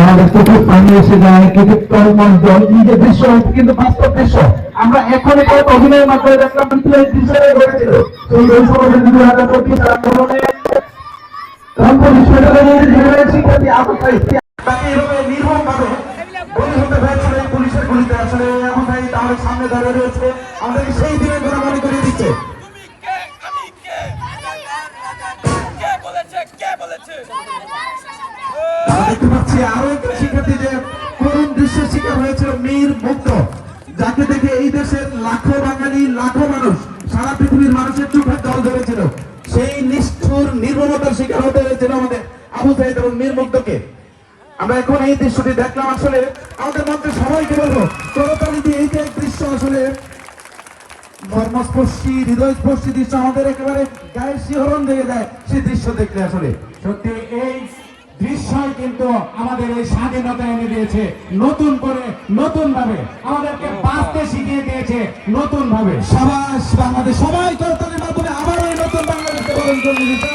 আমাদের চোখে পানি এসে যায়, কিন্তু তরমল জল নিজের দৃশ্য কিন্তু বাস্তব দৃশ্য। আমরা এখন কয়েক অভিনয়ের মাধ্যমে দেখলাম কিন্তু এই দৃশ্যটা ঘটেছিল সেই 2025 আন্দোলনে রংপুর বিশ্ববিদ্যালয়ের ইঞ্জিনিয়ারিং শিক্ষার্থী আবু সাঈদ তাকে এভাবে নির্মমভাবে বলি হতে হয়েছিল এই পুলিশের গুলিতে। আসলে আবু সাঈদ আমাদের সামনে দাঁড়িয়ে রয়েছে, আমাদেরকে সেই দিনের কথা মনে করিয়ে দিচ্ছে। দেখতে পাচ্ছি আরো একটা শিক্ষার্থী যে করুণ দৃশ্যের শিকার হয়েছিল, মীর মুগ্ধ, যাকে দেখে এই দেশের লাখো বাঙালি লাখো মানুষ সারা পৃথিবীর মানুষের চোখে জল ধরেছিল। সেই নিষ্ঠুর নির্মমতার শিকার হতে হয়েছিল আমাদের আবু সাঈদ এবং মীর মুগ্ধকে। আমরা এখন এই দৃশ্যটি দেখলাম, আসলে আমাদের মধ্যে সবাইকে বলবো করতালি দিয়ে এই যে দৃশ্য আসলে মর্মস্পর্শী হৃদয়স্পর্শী দৃশ্য, আমাদের একেবারে গায়ের শিহরণ দিয়ে দেয় সেই দৃশ্য দেখলে। আসলে সত্যি এই দৃশ্যই কিন্তু আমাদের এই স্বাধীনতা এনে দিয়েছে নতুন করে, নতুন ভাবে আমাদেরকে বাঁচতে শিখিয়ে দিয়েছে নতুন ভাবে। সাবাস বাংলাদেশ, সবাই করতালির মাধ্যমে আবার এই নতুন বাংলাদেশকে বরণ করে দিয়েছে।